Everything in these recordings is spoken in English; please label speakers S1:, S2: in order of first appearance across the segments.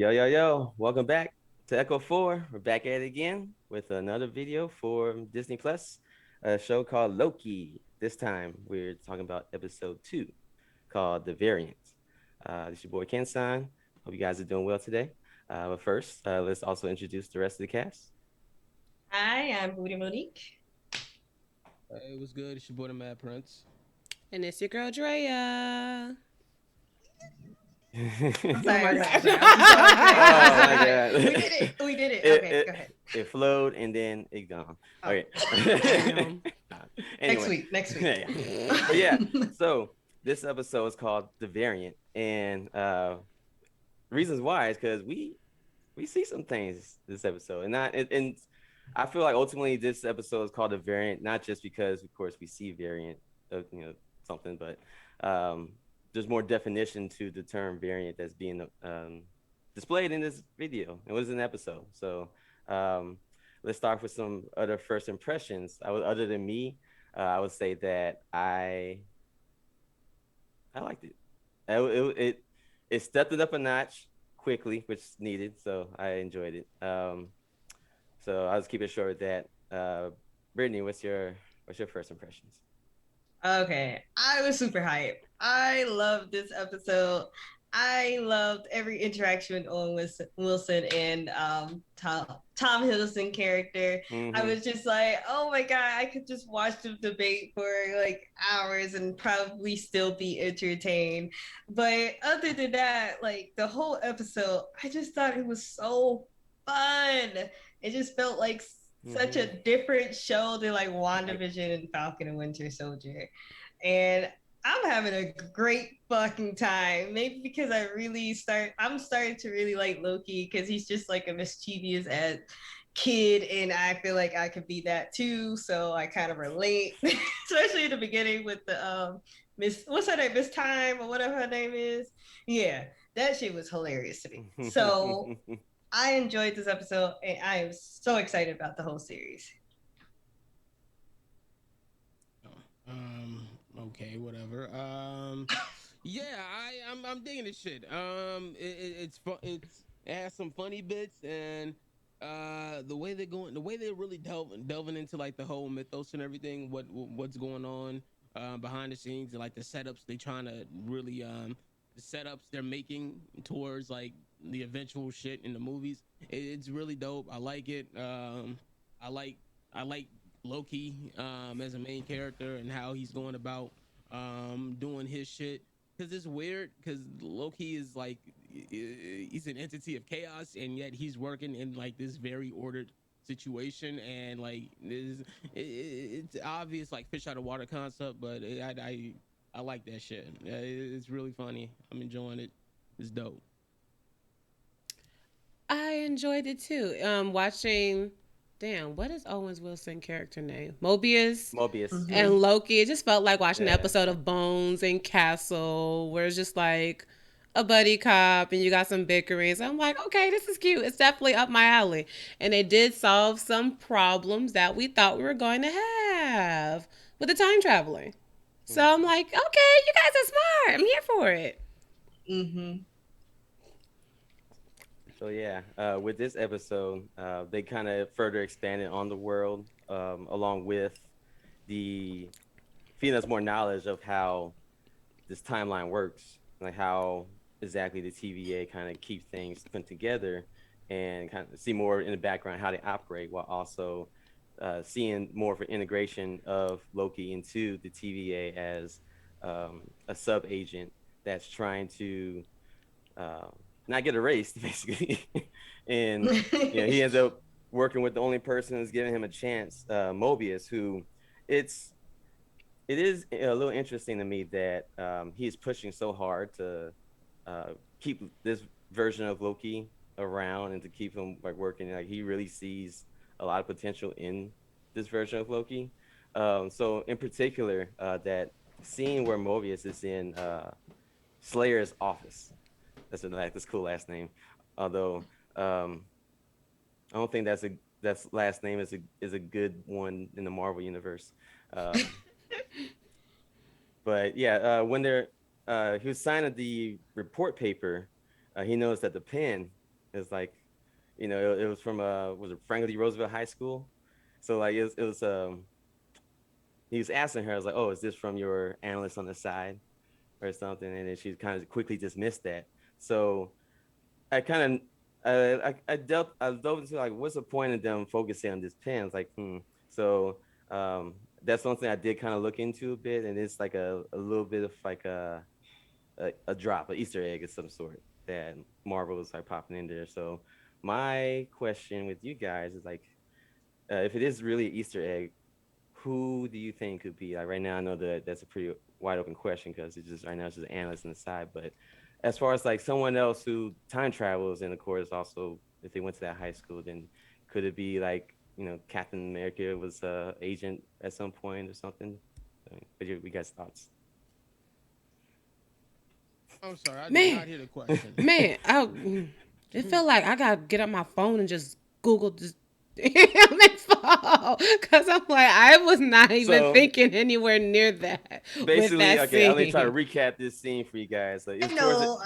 S1: Yo, yo, yo, welcome back to Echo 4. We're back at it again with another video for Disney Plus, a show called Loki. This time we're talking about episode 2 called The Variant. This is your boy Ken-san. Hope you guys are doing well today. But first, let's also introduce the rest of the cast.
S2: Hi, I'm Booty Monique.
S3: Hey, what's good? It's your boy, the Mad Prince.
S4: And it's your girl Drea.
S2: I'm
S4: Oh
S2: sorry,
S4: my
S2: I'm
S4: god.
S2: sorry. I'm so excited. I'm so
S1: Oh my
S2: excited.
S1: god.
S2: We did it. We did it.
S1: it,
S2: Okay,
S1: it,
S2: go ahead.
S1: it flowed and then it gone.
S2: Oh,
S1: Okay.
S4: Damn.
S2: next
S1: Anyway.
S2: week. Next week.
S1: Yeah. But yeah, so this episode is called The Variant. And reasons why is because we see some things this episode. And I feel like ultimately this episode is called The Variant, not just because of course we see variant of something, but um there's more definition to the term variant that's being displayed in this video. It was an episode. So um, let's start with some other first impressions. Other than me, I would say that I liked it. It stepped it up a notch quickly, which is needed. So I enjoyed it. So I'll just keep it short with that. Brittany, what's your first impressions?
S2: Okay, I was super hyped. I loved this episode. I loved every interaction with Wilson and Tom Hiddleston character. I
S1: Mm-hmm.
S2: was just like, oh my god, I could just watch them debate for like hours and probably still be entertained. But other than that, like the whole episode, I just thought it was so fun. It just felt like such
S1: Mm-hmm.
S2: a different show than like
S1: Right.
S2: WandaVision and Falcon and Winter Soldier. And I'm having a great fucking time. Maybe because I'm starting to really like Loki because he's just like a mischievous as kid, and I feel like I could be that too. So I kind of relate, especially in the beginning with the Miss, what's her name, Miss Time or whatever her name is. Yeah, that shit was hilarious to me. So I enjoyed this episode, and I am so excited about the whole series.
S3: Um, okay, whatever. Yeah, I'm digging this shit. It's fun. It has some funny bits, and the way they're really delving into like the whole mythos and everything, what's going on behind the scenes, and like the setups they trying to really the setups they're making towards like the eventual shit in the movies. It's really dope. I like it. I like I like Loki as a main character and how he's going about doing his shit. Because it's weird. Because Loki is like he's an entity of chaos, and yet he's working in like this very ordered situation, and like it's obvious like fish out of water concept, but I like that shit. It's really funny. I'm enjoying it. It's dope.
S4: I enjoyed it too. Watching, damn, what is Owens Wilson character name? Mobius
S1: Mobius, yeah.
S2: Mm-hmm.
S4: and Loki. It just felt like watching an
S1: Yeah.
S4: episode of Bones and Castle, where it's just like a buddy cop and you got some bickering. So I'm like, okay, this is cute. It's definitely up my alley. And they did solve some problems that we thought we were going to have with the time traveling. So I'm
S1: Mhm.
S4: like, okay, you guys are smart. I'm here for it.
S2: Mm-hmm.
S1: So yeah, with this episode, they kind of further expanded on the world, along with the feeding us more knowledge of how this timeline works, like how exactly the TVA kind of keep things put together, and kind of see more in the background how they operate, while also seeing more of an integration of Loki into the TVA as a sub agent that's trying to uh, not get erased, basically. And he ends up working with the only person who's giving him a chance, Mobius, who it's it is a little interesting to me that he's pushing so hard to keep this version of Loki around and to keep him like working. Like he really sees a lot of potential in this version of Loki. So in particular, that scene where Mobius is in Slayer's office. That's cool last name. Although I don't think that's last name is a good one in the Marvel universe. Um, but yeah, when he was signing the report paper, he noticed that the pen It's like, it was from was it Franklin D. Roosevelt High School? So like it was he was asking her, I was like, oh, is this from your analyst on the side or something? And then she kind of quickly dismissed that. So I kind of I dove into like what's the point of them focusing on this pen? It's like So um, that's something I did kind of look into a bit, and it's like a little bit of like a drop, an Easter egg of some sort that Marvel is like popping in there. So my question with you guys is like, if it is really an Easter egg, who do you think could be? Like right now, I know that that's a pretty wide open question because it's just right now it's just an analyst on the side. But as far as like someone else who time travels, and of course also if they went to that high school, then could it be like Captain America was a agent at some point or something? What you guys thoughts?
S3: I'm sorry, I did
S4: Man,
S3: not hear the question.
S4: man, it felt like I gotta get on my phone and just Google this info because I'm like I was not even
S1: So
S4: thinking anywhere near that with
S1: basically,
S4: that
S1: okay, I'm gonna try to
S4: scene.
S1: recap this scene for you guys. Like,
S2: I
S1: it's towards it.
S2: know.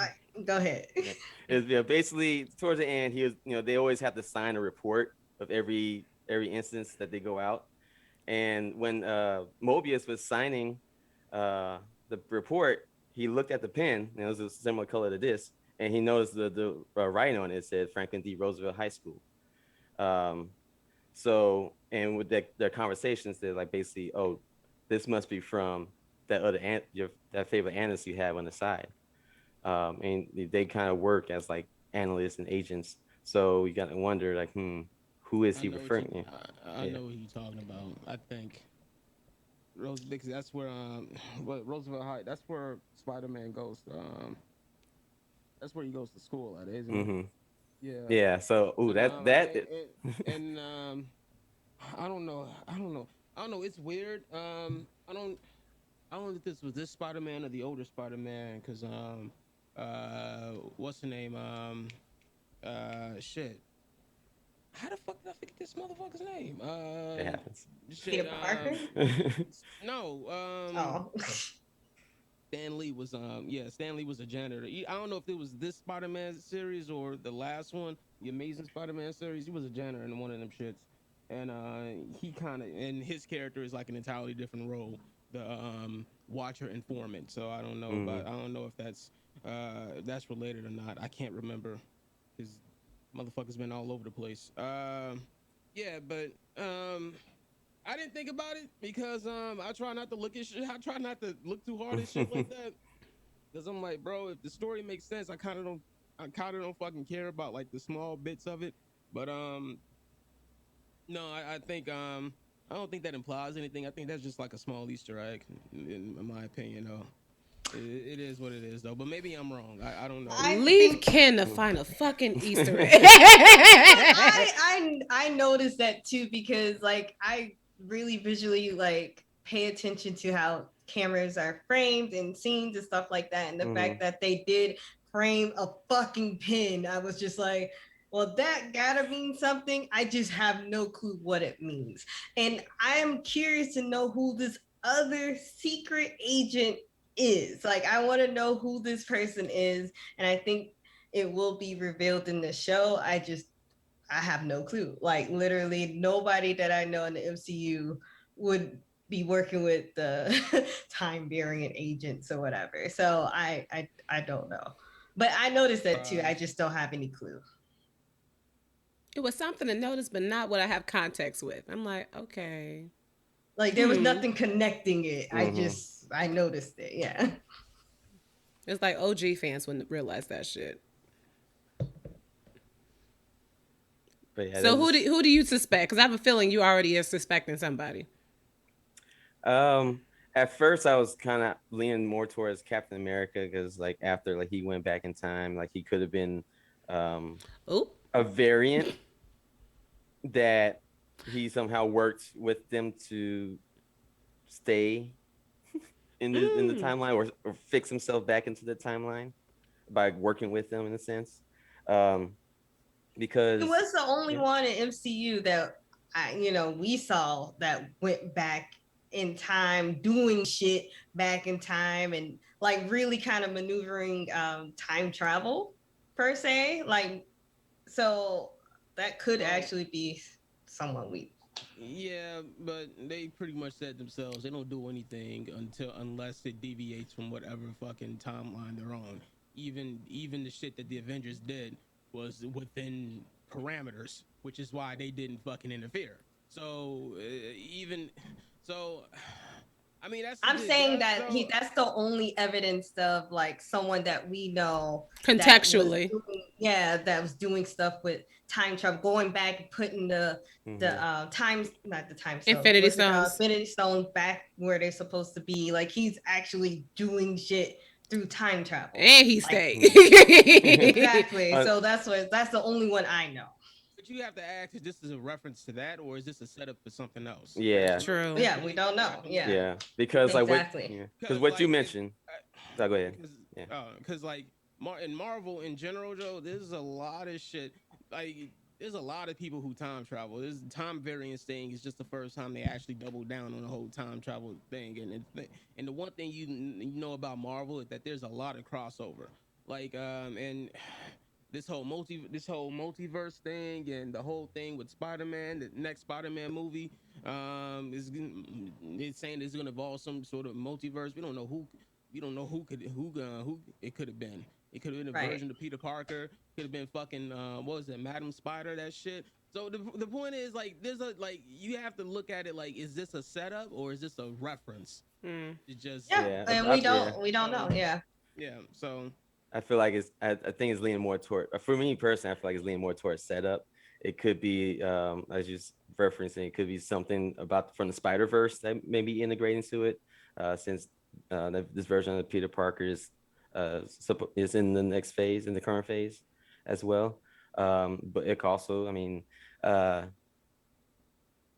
S2: Go ahead.
S1: Yeah. It's basically towards the end. He was, they always have to sign a report of every instance that they go out. And when Mobius was signing the report, he looked at the pen, and it was a similar color to this, and he noticed the writing on it said Franklin D. Roosevelt High School. Um, and with their conversations, they're like basically, oh, this must be from that that favorite analyst you have on the side. And they kind of work as like analysts and agents. So you got to wonder, like, who is
S3: I
S1: he
S3: know what you.
S1: referring to?
S3: I
S1: Yeah.
S3: know what you're talking about. I think Rose because that's where what Roosevelt High. That's where Spider Man goes. That's where he goes to school at, isn't it?
S1: Mm-hmm.
S3: Yeah.
S1: Yeah. So, ooh,
S3: And
S1: that
S3: I
S1: that.
S3: think and I don't know. I don't know. I don't know. It's weird. I don't know if this was this Spider Man or the older Spider Man because what's the name shit. How the fuck did I forget this motherfucker's name?
S1: It happens.
S3: Shit.
S2: Peter Parker.
S3: No.
S2: Oh,
S3: Stan Lee was yeah, Stan Lee was a janitor. I don't know if it was this Spider-Man series or the last one, the Amazing Spider-Man series. He was a janitor in one of them shits. And he kind of and his character is like an entirely different role, the watcher informant. So I don't know,
S1: Mm-hmm.
S3: but I don't know if that's related or not. I can't remember. His motherfucker's been all over the place. Yeah, but I didn't think about it because I try not to look at shit. I try not to look too hard at shit like that because I'm like, bro, if the story makes sense, I kind of don't fucking care about like the small bits of it. But no, I think I don't think that implies anything. I think that's just like a small Easter egg, in my opinion. Though it is what it is, though. But maybe I'm wrong. I don't know.
S2: I
S4: Leave
S2: think
S4: Ken to find a fucking Easter egg.
S2: but I noticed that too because like I really visually like pay attention to how cameras are framed and scenes and stuff like that, and the
S1: Mm-hmm.
S2: fact that they did frame a fucking pin, I was just like, well, that gotta mean something. I just have no clue what it means, and I am curious to know who this other secret agent is. Like, I want to know who this person is, and I think it will be revealed in the show. I have no clue. Like literally nobody that I know in the MCU would be working with the time variant agents or whatever. So I don't know. But I noticed that too. I just don't have any clue.
S4: It was something to notice, but not what I have context with. I'm like, okay.
S2: Like there was
S4: Hmm.
S2: nothing connecting it.
S1: Mm-hmm.
S2: I noticed it. Yeah.
S4: It's like OG fans wouldn't realize that shit.
S1: But yeah,
S4: So
S1: that's just
S4: who do you suspect? Because I have a feeling you already are suspecting somebody.
S1: um. At first, I was kind of leaning more towards Captain America because, like, after like he went back in time, like he could have been um
S4: Oh.
S1: a variant that he somehow worked with them to stay in the
S4: Mm.
S1: timeline or fix himself back into the timeline by working with them in a sense. Um,
S2: He
S1: because
S2: was the only
S1: yeah.
S2: one in MCU that we saw that went back in time doing shit back in time and like really kind of maneuvering time travel per se. Like So that could
S3: Well,
S2: actually be somewhat weak.
S3: yeah, but they pretty much said themselves they don't do anything unless it deviates from whatever fucking timeline they're on. Even the shit that the Avengers did was within parameters, which is why they didn't fucking interfere. So even so, I mean that's
S2: I'm saying
S3: that's
S2: that
S3: so
S2: that's the only evidence of like someone that we know that was
S4: Contextually.
S2: doing, yeah, that was doing stuff with time travel, going back and putting
S1: Hmm.
S2: the times, not the time stone,
S4: Infinity
S2: what's it called,
S4: Stones.
S2: Infinity Stone back where they're supposed to be. Like he's actually doing shit through time travel.
S4: And he
S2: Like
S4: stayed.
S2: exactly.
S1: uh,
S2: So that's the only one I know.
S3: but you have to ask if this is a reference to that or is this a setup for something else?
S1: yeah,
S4: True.
S2: Yeah, we don't
S3: You
S2: know.
S3: have to look
S2: Yeah,
S3: at it
S1: yeah, because like what,
S2: exactly.
S1: yeah, because
S3: because
S1: what you
S3: like
S1: mentioned. So go ahead.
S3: because
S1: Yeah.
S3: like in Marvel in general, Joe, there's a lot of shit. Like there's a lot of people who time travel. This time variance thing is just the first time they actually doubled down on the whole time travel thing. And the one thing you know about Marvel is that there's a lot of crossover. Like and this whole multiverse thing and the whole thing with Spider-Man, the next Spider-Man movie, is it's saying it's gonna involve some sort of multiverse. We don't know who it could have been. It could have been a
S2: Right.
S3: version of Peter Parker. Could have been fucking what was it, Madam Spider? That shit. So the point is like there's a like you have to look at it like is this a setup or is this a reference?
S4: Mm.
S3: It just
S2: Yeah,
S1: Yeah,
S2: and
S1: yeah.
S2: we don't know.
S3: so
S2: Yeah.
S3: yeah so
S1: I feel like I think it's leaning more toward. For me personally, I feel like it's leaning more towards setup. It could be, as you referencing, it could be something about from the Spider Verse that may be integrating to it, since this version of Peter Parker is in the next phase, in the current phase, as well. But it also, I mean, uh,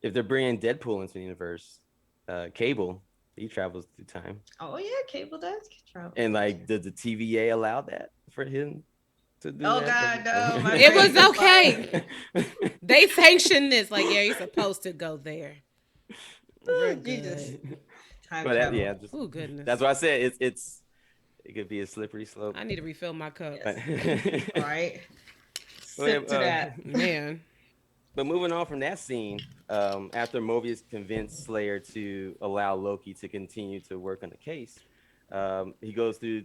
S1: if they're bringing Deadpool into the universe, Cable, he travels through time,
S2: Oh yeah, Cable does travel
S1: and
S2: through
S1: like,
S2: time.
S1: did the TVA allow that for him to do
S2: Oh
S1: that?
S2: God, no, my
S4: It
S2: brain
S4: was
S2: is like
S4: okay. They sanctioned this. Like, yeah, you're supposed to go there. We're
S2: Jesus,
S4: good.
S2: time
S1: But
S2: travel.
S1: yeah, just
S4: Oh,
S1: that's
S4: goodness.
S1: why I said it could be a slippery slope.
S4: I need to refill my cup.
S1: But
S2: Yes. All right.
S1: well,
S2: Sip to that.
S4: Man.
S1: but moving on from that scene, after Mobius convinced Slayer to allow Loki to continue to work on the case, he goes through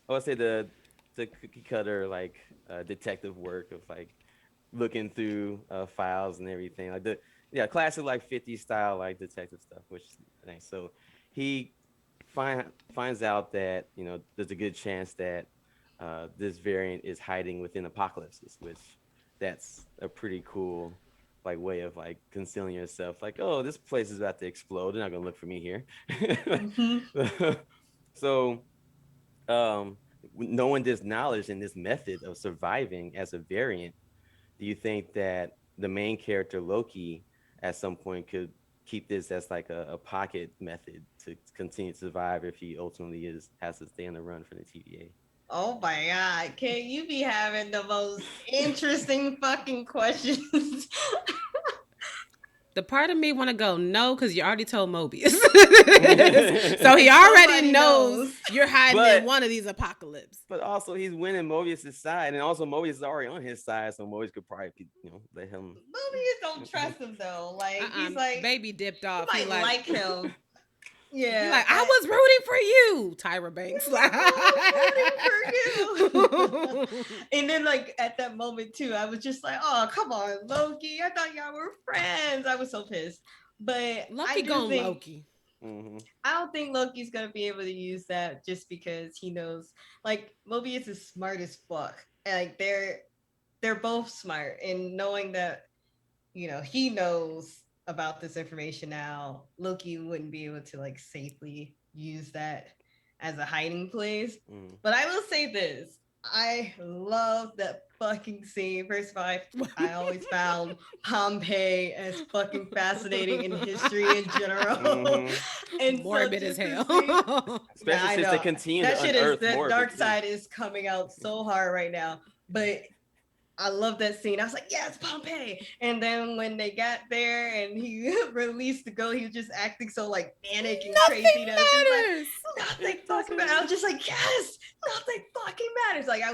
S1: I would say the cookie cutter like detective work of like looking through files and everything, like the yeah classic like 50 style like detective stuff, which is nice. So he finds out that there's a good chance that this variant is hiding within apocalypses, which that's a pretty cool like way of like concealing yourself, like, oh, this place is about to explode, they're not gonna look for me here.
S2: Hmm.
S1: So knowing this knowledge and this method of surviving as a variant, do you think that the main character Loki at some point could keep this as like a pocket method to continue to survive if he ultimately has to stay on the run from the TVA?
S2: Oh my God, can you be having the most interesting fucking questions?
S4: The part of me want to go no because you already told Mobius. So he
S2: Like
S4: already
S2: somebody
S4: knows
S2: knows.
S4: you're hiding in
S1: but
S4: one of these apocalypse.
S1: but also he's winning Mobius's side, and also Mobius is already on his side, so Mobius could probably let him.
S2: Movies don't trust him though. Like
S4: Uh-uh.
S2: he's like
S4: Baby dipped
S2: you
S4: off.
S2: might like him.
S4: He
S2: Yeah,
S4: like, I
S2: but
S4: was rooting for you, Tyra Banks.
S2: I was rooting for you. And then like at that moment too, I was just like, oh come on, Loki. I thought y'all were friends. I was so pissed. But I
S4: Loki
S2: do
S4: gone
S2: think
S4: Loki.
S1: Hmm.
S2: I don't think Loki's gonna be able to use that just because he knows like Mobius is smart as fuck. Like they're both smart and knowing that he knows about this information now, Loki wouldn't be able to like safely use that as a hiding place.
S1: Hmm.
S2: But I will say this. I love that fucking scene. First of all, I always found Pompeii as fucking fascinating in history in general.
S1: Hmm.
S2: And so
S4: Morbid as
S2: just to
S4: hell.
S2: see, yeah,
S1: Especially
S2: I
S1: since they
S2: know
S1: continue
S2: that
S1: to
S2: shit is
S1: unearth
S2: the
S1: more of
S2: dark
S1: it too.
S2: side is coming out so hard right now. But I love that scene. I was like, yes, Pompeii. And then when they got there and he released the goat, he was just acting so like manic and crazy.
S4: Nothing
S2: And I was just like,
S4: matters.
S2: nothing
S1: It
S2: fucking
S1: doesn't.
S2: matters. I was just like, yes, nothing fucking matters. Like I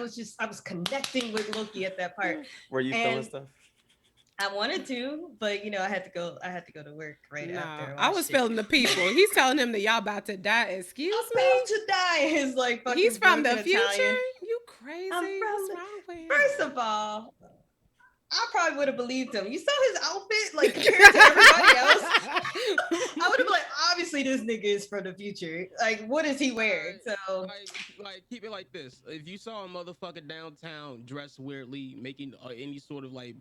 S2: was connecting with Loki at that part.
S1: Were you feeling
S2: And
S1: stuff?
S2: I wanted to, but I had to go. I had to go to work right
S4: No,
S2: after I
S4: I
S2: watched
S4: was
S2: it.
S4: feeling the people. He's telling him that y'all about to die. Excuse me?
S2: About to die is like
S4: He's
S2: fucking
S4: from the
S2: broken
S4: future?
S2: Italian.
S4: You
S2: I'm
S4: crazy?
S2: from
S4: What's
S2: the.
S4: wrong with
S2: First
S4: him?
S2: of all, I probably would have believed him. You saw his outfit, like compared to everybody else. I would have been like, obviously this nigga is from the future. Like, what is he wearing? So
S3: Like keep it like this. If you saw a motherfucker downtown dressed weirdly, making any sort of like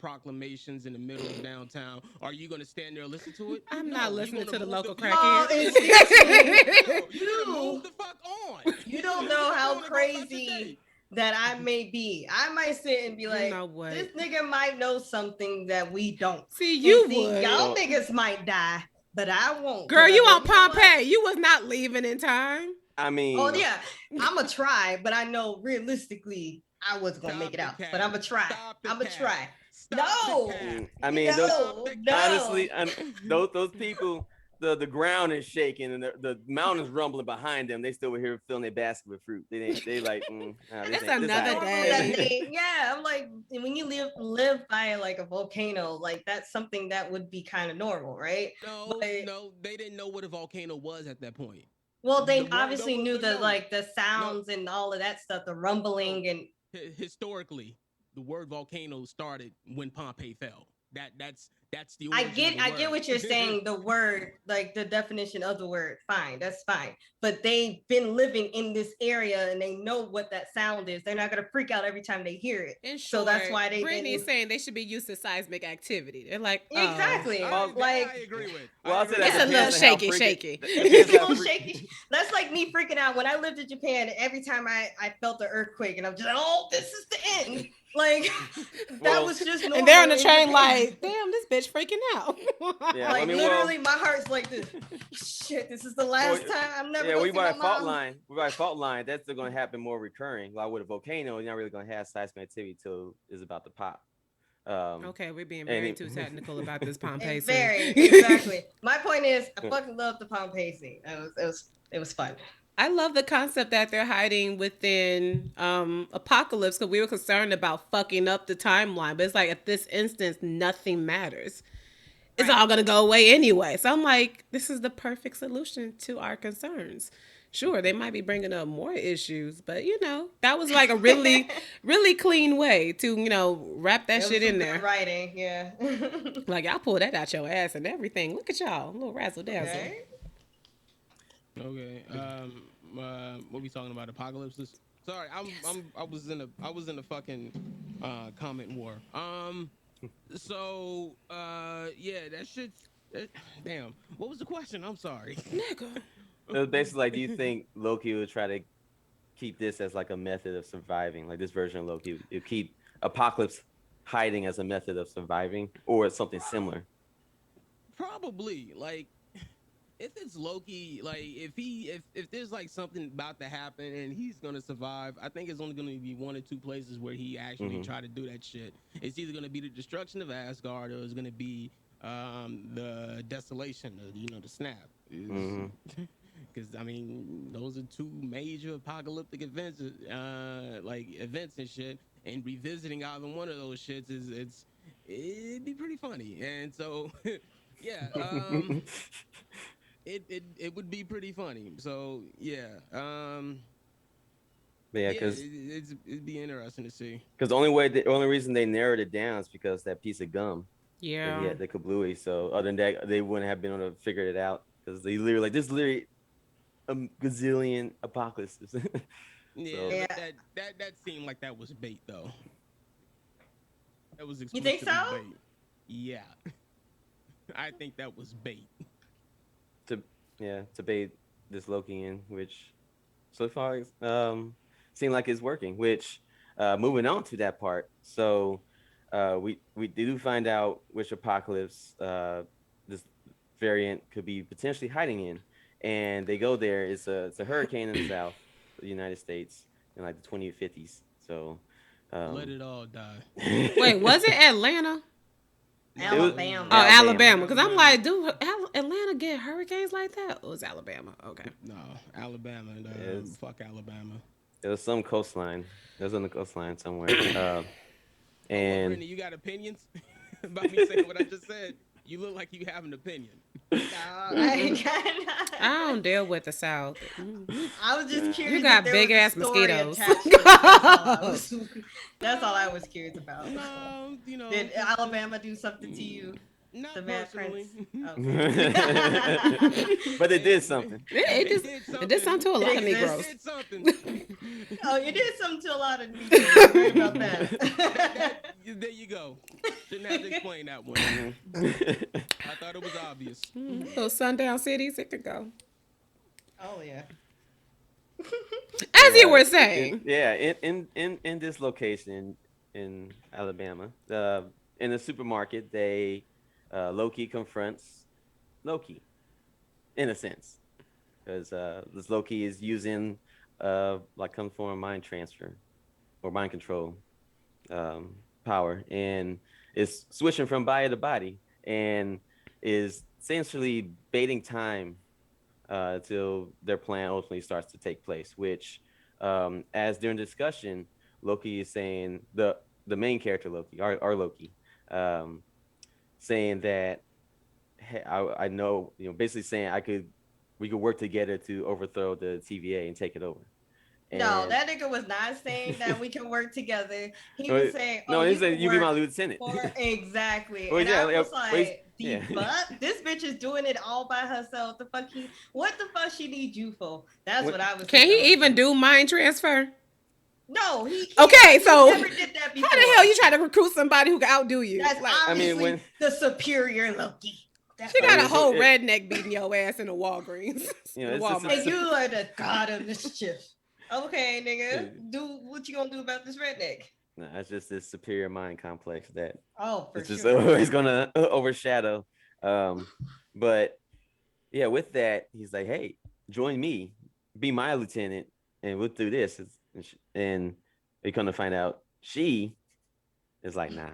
S3: proclamations in the middle of downtown, are you gonna stand there and listen to it?
S4: I'm not
S3: No, you're
S4: listening
S3: gonna
S4: to the
S3: move
S4: local
S2: oh,
S4: crackhead.
S2: excuse me.
S3: no, you're gonna move
S2: You
S3: the fuck on.
S2: you don't
S3: You're
S2: know
S3: gonna
S2: how
S3: go on and go about your day.
S2: crazy that I may be. I might sit and be
S4: You
S2: like,
S4: know what?
S2: this nigga might know something that we don't.
S4: See,
S2: And
S4: you
S2: see,
S4: would.
S2: y'all
S1: So
S2: niggas might die, but I won't.
S4: Girl,
S2: Cause I
S4: you
S2: be like,
S4: on
S2: you know what?
S4: Pompeii. You was not leaving in time.
S1: I
S2: Oh
S1: mean,
S2: yeah, I'ma try, but I know realistically I was gonna make
S3: Stop
S2: it
S3: the
S2: out. But
S3: cap.
S2: I'ma try.
S3: Stop the
S2: I'ma
S3: cap.
S2: try.
S3: Stop the
S2: No,
S3: cap.
S1: I mean, those
S3: Stop
S2: no,
S3: the
S2: no.
S1: honestly, those people, the ground is shaking and the mountains rumbling behind them. They still were here filling their basket with fruit. They like, nah,
S4: It's
S1: this
S4: another
S1: ain't.
S2: Normal that
S4: day.
S2: they, yeah. I'm like, when you live by like a volcano, like that's something that would be kind of normal, right?
S3: No,
S2: But
S3: no, they didn't know what a volcano was at that point.
S2: well,
S3: The
S2: they
S3: word,
S2: obviously knew
S3: but
S2: the
S3: no,
S2: like the
S3: no,
S2: sounds and all of that stuff, the
S3: no.
S2: rumbling and
S3: Historically, the word volcano started when Pompeii fell. That's the origin of the
S2: I get
S3: word.
S2: what you're saying, the word, like the definition of the word, fine, that's fine. But they've been living in this area and they know what that sound is. They're not gonna freak out every time they hear it.
S4: In
S2: So that's
S4: short,
S2: why they
S4: Brittany's
S2: didn't.
S4: saying they should be used to seismic activity. They're like, oh,
S2: Exactly.
S1: Well,
S3: That
S2: Like
S3: I agree with.
S1: well,
S3: I
S1: I'll say
S3: agree
S1: that
S3: with
S4: it's a
S3: that.
S4: little
S1: depends on how
S4: shaky,
S1: freaking.
S4: shaky.
S1: It depends
S2: it's a
S1: how
S2: little
S1: freak.
S2: shaky. That's like me freaking out when I lived in Japan. Every time I felt the earthquake, and I'm just like, oh, this is the end. Like that
S1: Well,
S2: was just
S4: And they're on
S2: normal
S4: the
S2: in
S4: train
S2: Japan.
S4: like, damn, this bitch freaking out.
S1: yeah. I
S2: Like
S1: mean, well,
S2: literally, my heart's like this. Shit, this is the
S1: well,
S2: last time. I'm never
S1: yeah.
S2: gonna
S1: We
S2: see
S1: by
S2: my
S1: a fault
S2: mom.
S1: line. We by a fault line. That's still going to happen more recurring. Like with a volcano, you're not really going to have seismic activity till it's about to pop. Um,
S4: Okay, we're being
S1: and
S4: very too technical about this Pompeii
S2: And
S4: scene.
S2: very exactly. My point is, I fucking love the Pompeii scene. It was fun.
S4: I love the concept that they're hiding within Apocalypse because we were concerned about fucking up the timeline. But it's like at this instance, nothing matters. It's
S2: Right.
S4: all gonna go away anyway. So I'm like, this is the perfect solution to our concerns. Sure, they might be bringing up more issues, but that was like a really, really clean way to wrap that
S2: It was
S4: shit
S2: some
S4: in
S2: good
S4: there.
S2: writing, yeah.
S4: Like y'all pulled that out your ass and everything. Look at y'all, a little razzle dazzle.
S2: Okay.
S3: Okay. What we talking about? Apocalypses. Sorry, I was in a fucking comment war. So yeah, that shit's that, damn. What was the question? I'm sorry.
S4: Nigga.
S1: it was basically like, do you think Loki would try to keep this as like a method of surviving? Like this version of Loki, you keep Apocalypse hiding as a method of surviving, or something similar.
S3: Probably like if it's Loki, like if there's like something about to happen and he's gonna survive, I think it's only gonna be one or two places where he actually
S1: Mhm.
S3: try to do that shit. It's either gonna be the destruction of Asgard or it's gonna be the desolation, the snap.
S1: Mhm.
S3: Because I mean, those are two major apocalyptic events, like events and shit. And revisiting either one of those shits it'd be pretty funny. And so, yeah, it would be pretty funny. So yeah,
S1: But yeah,
S3: yeah, it'd be interesting to see.
S1: because the only reason they narrowed it down is because that piece of gum that he
S4: Yeah.
S1: had, the kablooey. So other than that, they wouldn't have been able to figure it out because they literally like this is literally a gazillion apocalypses.
S3: Yeah,
S1: So
S2: Yeah.
S3: but that seemed like that was bait though. That was
S2: You think
S3: explicitly
S2: so?
S3: bait. Yeah, I think that was bait.
S1: to to bait this Loki in, which so far seemed like it's working. Which moving on to that part, so we do find out which apocalypse this variant could be potentially hiding in, and they go there. It's a hurricane in the south, of the United States, in like the 2050s. So
S3: Let
S1: Um,
S3: it all die.
S4: Wait, was it Atlanta?
S1: it was
S2: Alabama.
S4: Oh, Alabama. Because I'm
S3: Alabama.
S4: like, dude, Atlanta get hurricanes like that? Or was Alabama? Okay.
S3: No, Alabama.
S1: it's,
S3: Fuck Alabama.
S1: it was some coastline. It was on the coastline somewhere.
S3: Oh, what,
S1: And
S3: Brittany? You got opinions about me saying what I just said? You look like you have an opinion.
S2: No, I ain't got.
S4: I don't deal with the South.
S2: I was just
S4: You
S2: curious if
S4: got
S2: there
S4: big
S2: was a
S4: ass
S2: story
S4: mosquitoes.
S2: attached to it. That's all I was. That's all I was curious about.
S3: No, you know,
S2: Did
S3: just
S2: Alabama do something to you, the
S3: not
S2: Mad
S3: personally.
S2: Prince? Okay.
S1: but it did
S3: And
S1: something.
S4: It
S3: it
S4: just
S3: did
S4: it did
S3: something.
S4: something to a
S2: It
S4: lot of
S3: It
S2: exists.
S4: Negroes.
S3: did something.
S2: Oh, you did something to a lot of people. You're right about that.
S3: There you go. Shouldn't have to explain that one.
S1: Mhm.
S3: I thought it was obvious.
S4: Those sundown cities, it could go.
S2: Oh yeah.
S4: As you
S1: Yeah,
S4: were saying.
S1: yeah. In this location in Alabama, in the supermarket, they Loki confronts Loki in a sense because this Loki is using like some form of mind transfer or mind control um, power and is switching from body to body and is essentially baiting time until their plan ultimately starts to take place. Which, as during discussion, Loki is saying the main character Loki, our Loki, um, saying that hey, I know basically saying we could work together to overthrow the TVA and take it over.
S2: No,
S1: And
S2: that nigga was not saying that we can work together. He was saying, "Oh,
S1: no, he
S2: you
S1: said
S2: can
S1: you be my
S2: work
S1: lieutenant.
S2: for exactly."
S1: Well,
S2: And
S1: yeah,
S2: I
S1: yeah,
S2: was
S1: well,
S2: like, "The
S1: yeah.
S2: fuck? This bitch is doing it all by herself. The fuck he? What the fuck she need you for?" That's
S1: What,
S2: what I was
S4: Can
S2: thinking. I
S4: he
S2: was
S4: even
S2: like,
S4: do mind transfer?
S2: "No, he can't.
S4: Okay,
S2: He
S4: so
S2: never did that
S4: how the hell
S2: before.
S4: you try to recruit somebody who can outdo you?
S2: That's
S4: Like
S1: I mean, when
S2: obviously the superior Loki. That's
S4: she
S2: what
S1: I
S2: I'm
S4: got a
S1: mean,
S2: saying.
S4: whole redneck beating your ass in the Walgreens, in the
S1: it's just
S2: And
S4: Walmart.
S2: you are the god of mischief. Okay, nigga, do what you gonna do about this redneck?
S1: no, it's just this superior mind complex that
S2: Oh, for
S1: it's just
S2: sure.
S1: always gonna overshadow. Um, but yeah, with that, he's like, "Hey, join me, be my lieutenant, and we'll do this." And we come to find out she is like, "Nah."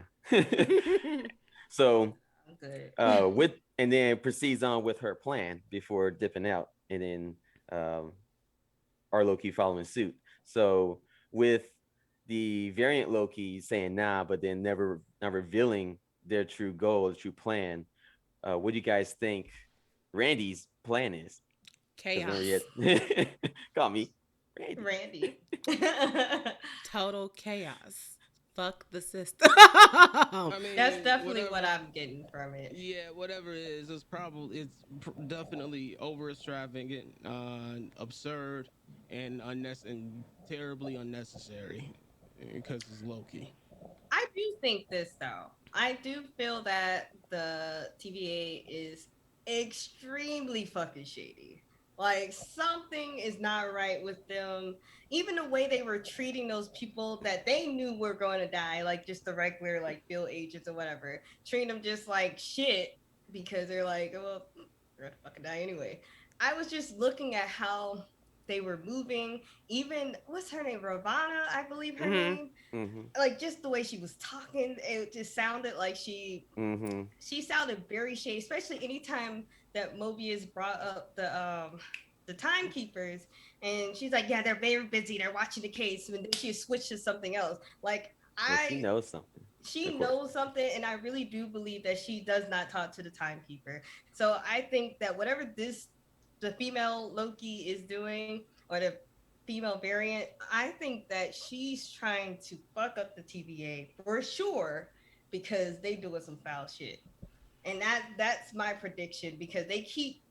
S1: So
S2: I'm good.
S1: with and then proceeds on with her plan before dipping out, and then um, our Loki following suit. So with the variant Loki saying nah, but then never not revealing their true goal, the true plan. What do you guys think Randy's plan is? Because remember,
S4: Chaos.
S1: yet call me Randy.
S2: Randy.
S4: Total chaos. Fuck the system.
S3: I
S2: That's
S3: mean,
S2: definitely
S3: whatever.
S2: what I'm getting from it.
S3: Yeah, whatever it is, definitely over extravagant, absurd, and terribly unnecessary because it's Loki.
S2: I do think this though. I do feel that the TVA is extremely fucking shady. Like something is not right with them. Even the way they were treating those people that they knew were going to die, like just the regular like field agents or whatever, treating them just like shit because they're like, well, we're gonna fucking die anyway. I was just looking at how they were moving. Even what's her name, Ravana, I believe her
S4: hmm
S2: name,
S1: Mm-hmm.
S2: like just the way she was talking, it just sounded like
S1: Mm-hmm.
S2: she sounded very shady, especially anytime that Mobius brought up the timekeepers, and she's like, yeah, they're very busy, they're watching the case, and then she switched to something else. Like
S1: Well, she
S2: I
S1: knows something, of
S2: she
S1: course.
S2: knows something, and I really do believe that she does not talk to the timekeeper. So I think that whatever this the female Loki is doing, or the female variant, I think that she's trying to fuck up the TVA for sure because they doing some foul shit. And that's my prediction because they keep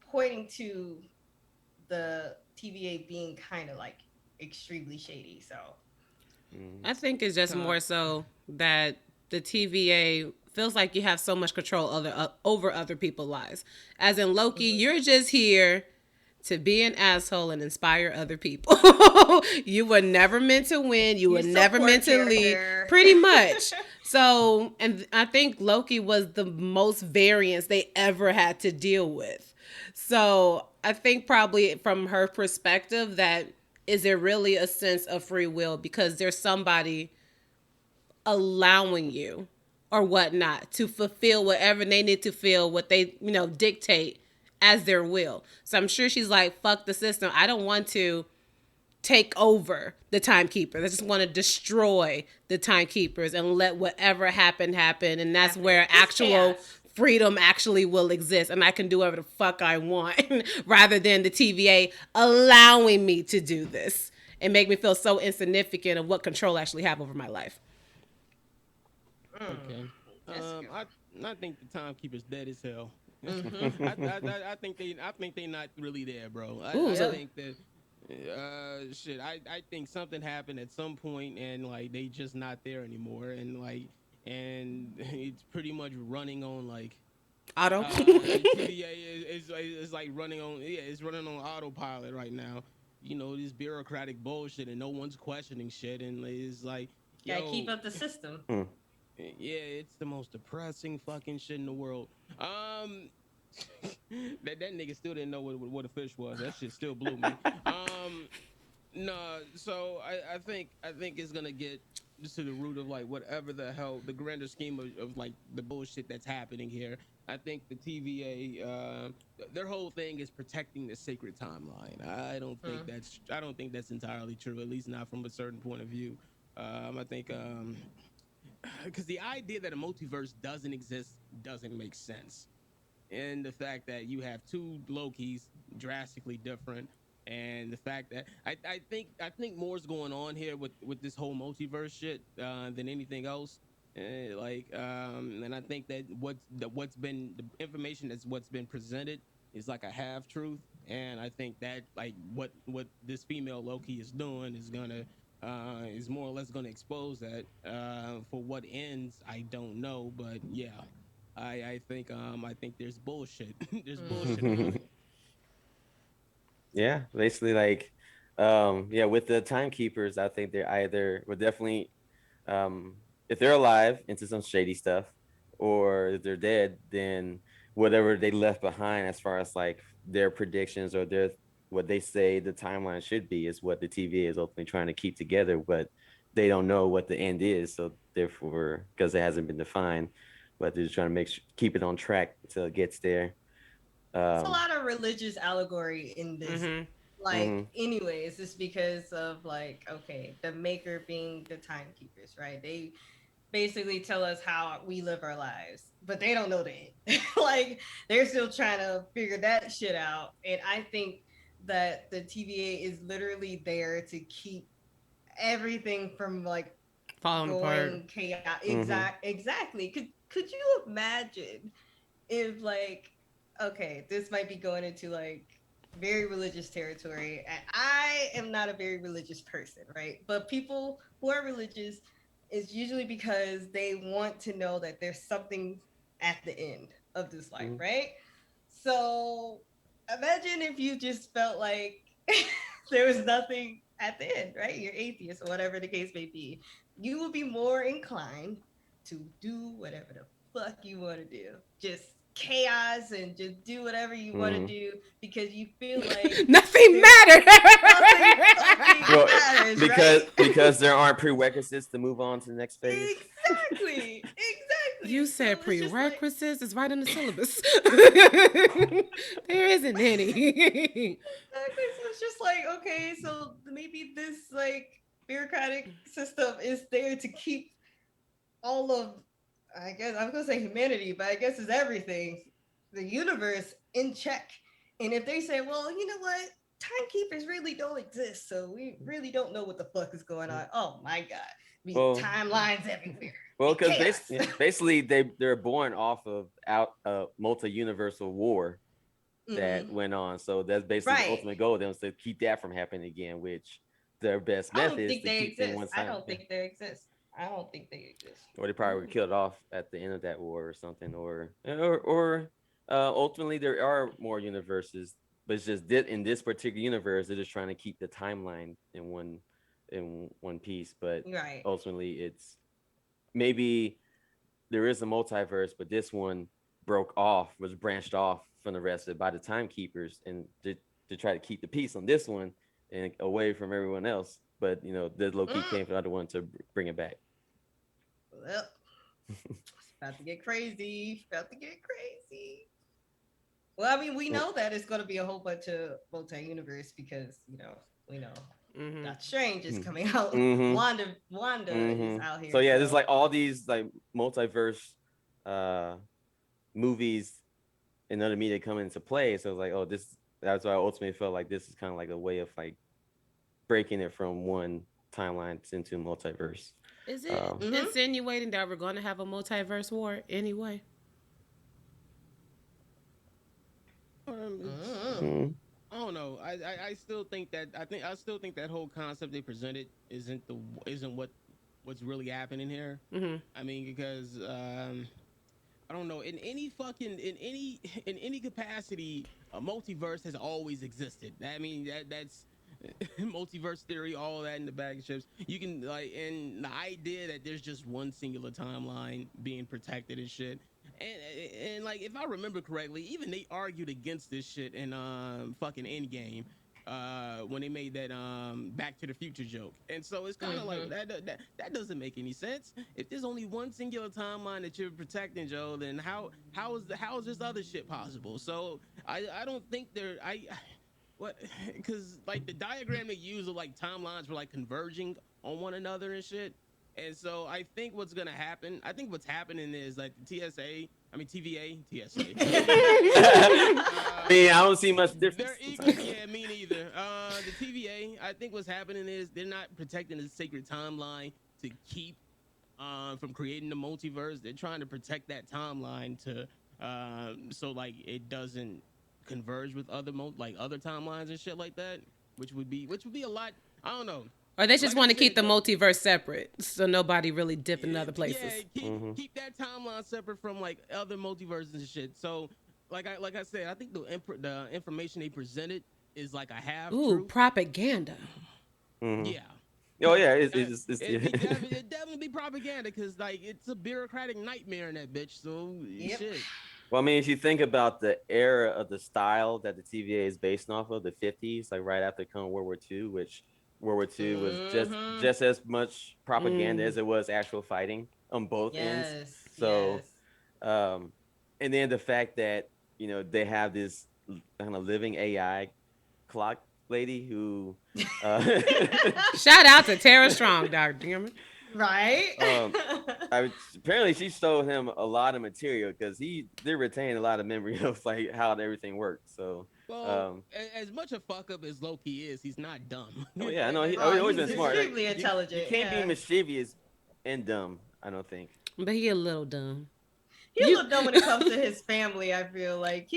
S2: pointing to the TVA being kind of like extremely shady. So
S1: Mm-hmm.
S4: I think it's just
S3: Con-
S4: more so that the TVA feels like you have so much control over other people's lives. As in Loki, you're just here to be an asshole and inspire other people. You were never meant to win. You
S2: you
S4: were never meant
S2: support
S4: to lead.
S2: character.
S4: Pretty much. So, and I think Loki was the most variance they ever had to deal with. So, I think probably from her perspective, that is there really a sense of free will because there's somebody allowing you or whatnot to fulfill whatever they need to feel, what they, dictate as their will. So I'm sure she's like, fuck the system. I don't want to take over the timekeepers. I just want to destroy the timekeepers and let whatever happen happen. And that's where
S2: Just
S4: actual
S2: chaos.
S4: freedom actually will exist. And I can do whatever the fuck I want rather than the TVA allowing me to do this and make me feel so insignificant of what control I actually have over my life.
S3: Okay.
S2: That's a good
S3: I I think the timekeeper's dead as hell.
S2: one. Mm-hmm.
S3: I think they not really there, bro.
S4: Ooh,
S3: I
S4: so
S2: Yep.
S3: think that shit. I think something happened at some point, and like they just not there anymore, and like and it's pretty much running on like
S4: auto.
S3: TVA is like running on, yeah, it's running on autopilot right now. You know, this bureaucratic bullshit, and no one's questioning shit, and it's like,
S2: Gotta keep
S3: yo,
S2: up the system.
S3: yeah, it's the most depressing fucking shit in the world. Um, that nigga still didn't know what a fish was. That shit still blew me. No, so I think it's gonna get just to the root of like whatever the hell the grander scheme of like the bullshit that's happening here. I think the TVA, their whole thing is protecting the sacred timeline.
S2: Mm.
S3: I don't think that's entirely true. At least not from a certain point of view. I think because the idea that a multiverse doesn't exist doesn't make sense, and the fact that you have two Lokis drastically different, and the fact that I think more's going on here with this whole multiverse shit than anything else. And I think that what's been the information that's what's been presented is like a half truth, and I think that like what this female Loki is doing is more or less gonna expose that. For what ends, I don't know, but yeah, I think there's bullshit. There's bullshit
S2: Mm-hmm.
S3: afoot.
S1: Yeah, basically like yeah, with the timekeepers, I think they're either well definitely if they're alive into some shady stuff, or if they're dead, then whatever they left behind as far as like their predictions or their what they say the timeline should be is what the TVA is ultimately trying to keep together, but they don't know what the end is, so therefore because it hasn't been defined, but they're just trying to keep it on track until it gets there.
S2: It's a
S1: um
S2: lot of religious allegory in this.
S4: Mm-hmm.
S2: Like,
S1: mhm,
S2: anyways, it's because of like, okay, the maker being the timekeepers, right? They basically tell us how we live our lives, but they don't know the end. Like, they're still trying to figure that shit out. And I think that the TVA is literally there to keep everything from like
S4: Falling apart.
S2: going chaos.
S1: mhm,
S2: Exactly. Could you imagine if like, okay, this might be going into like very religious territory, and I am not a very religious person, right? But people who are religious is usually because they want to know that there's something at the end of this life,
S1: mhm,
S2: right? So imagine if you just felt like there was nothing at the end, right? You're atheist or whatever the case may be. You will be more inclined to do whatever the fuck you want to do. Just chaos and just do whatever you want to
S1: mhm.
S2: do because you feel like
S4: Nothing
S2: there's
S4: mattered.
S2: nothing fucking
S1: Well,
S2: matters, right?
S1: because there aren't prerequisites to move on to the next phase.
S2: Exactly.
S4: You
S2: Exactly. So
S4: said
S2: it's just like,
S4: prerequisites. It's right in the syllabus. There isn't any.
S2: exactly. So it's just like, okay, so maybe this like bureaucratic system is there to keep all of, I guess I'm gonna say humanity, but I guess it's everything, the universe in check. And if they say, well, you know what, timekeepers really don't exist, so we really don't know what the fuck is going on. Oh my god, be
S1: Well,
S2: timelines everywhere,
S1: well,
S2: be
S1: because
S2: chaos.
S1: basically they're born off of out multi universal war that
S2: Mm-hmm.
S1: went on. So that's basically the
S2: Right.
S1: ultimate goal. Them to keep that from happening again. Which their best
S2: I don't
S1: method is
S2: think
S1: to
S2: they
S1: keep them
S2: exist.
S1: one
S2: I
S1: side.
S2: don't
S1: Yeah.
S2: think they exist. I don't think they exist.
S1: Or they probably were
S2: Mm-mm.
S1: killed off at the end of that war or something. Or ultimately there are more universes, but it's just in this particular universe they're just trying to keep the timeline in one piece. But
S2: Right.
S1: ultimately it's maybe there is a multiverse, but this one was branched off from the rest of it by the timekeepers, and to try to keep the peace on this one and away from everyone else. But the Loki
S2: Mm.
S1: came for the other one to bring it back.
S2: Well, it's about to get crazy. About to get crazy. Well, I mean, we know that it's going to be a whole bunch of multi-universe because we know
S4: Mm-hmm.
S2: Doctor Strange is coming out.
S1: Mm-hmm.
S2: Wanda is
S1: Mm-hmm.
S2: out
S1: So
S2: here.
S1: yeah, there's
S2: So
S1: like all these like multiverse uh movies and other media come into play. So it's like, oh, this that's why I ultimately felt like this is kind of like a way of like breaking it from one timeline into multiverse.
S4: Is it
S1: Um,
S2: mhm.
S4: insinuating that we're going to have a multiverse war anyway?
S3: It's,
S2: Mhm.
S1: mm,
S3: I don't know. I still think that I still think that whole concept they presented isn't what's really happening here.
S4: Mm-hmm.
S3: I mean, because I don't know. In any capacity, a multiverse has always existed. I mean that's multiverse theory, all that in the bag of chips. You can like, and the idea that there's just one singular timeline being protected and shit. And like if I remember correctly, even they argued against this shit in fucking Endgame when they made that Back to the Future joke. And so it's kind of like
S2: Mhm.
S3: that doesn't make any sense. If there's only one singular timeline that you're protecting, Joe, then how is this other shit possible? So I don't think I what because like the diagram they use of like timelines were like converging on one another and shit. And so I think what's gonna happen, I think what's happening is like the TSA, I mean TVA, TSA, TVA.
S1: I mean, I don't see much difference.
S3: They're equal. Yeah, me neither. The TVA, I think what's happening is they're not protecting the sacred timeline to keep from creating the multiverse. They're trying to protect that timeline to so like it doesn't converge with like other timelines and shit like that, which would be a lot. I don't know.
S4: Or they just
S3: Like I
S4: want to keep
S3: said,
S4: the
S3: though,
S4: multiverse separate, so nobody really dip in other
S3: yeah,
S4: places.
S1: Mm-hmm.
S3: keep that timeline separate from like other multiverses and shit. So, like I said, I think the information they presented is like a half
S4: Ooh,
S3: truth.
S4: propaganda.
S1: Mm-hmm.
S3: Yeah,
S1: Oh
S3: yeah.
S1: yeah,
S3: It'd be it'd definitely be propaganda because like it's a bureaucratic nightmare in that bitch. So
S2: Yep.
S3: shit.
S1: Well, I mean, if you think about the era of the style that the TVA is based off of, the 50s, like right after come World War II, which World War II was
S2: Mhm.
S1: just as much propaganda
S4: Mm.
S1: as it was actual fighting on both ends.
S2: Yes.
S1: So,
S2: Yes.
S1: um, and then the fact that they have this kind of living AI clock lady who, uh,
S4: Shout out to Tara Strong, Dr. Damn it.
S2: Right.
S1: um, apparently she showed him a lot of material because they retain a lot of memory of like how everything works. So,
S3: Well,
S1: um,
S3: as much a fuck up as Loki is, he's not dumb.
S1: oh yeah, I know he
S2: Oh,
S1: always
S2: he's
S1: been smart. Like
S2: extremely
S1: you
S2: intelligent.
S1: can't be
S2: Yeah.
S1: mischievous and dumb. I don't think.
S4: But he a little dumb.
S2: He a
S4: You
S2: little dumb when it comes to his family. I feel like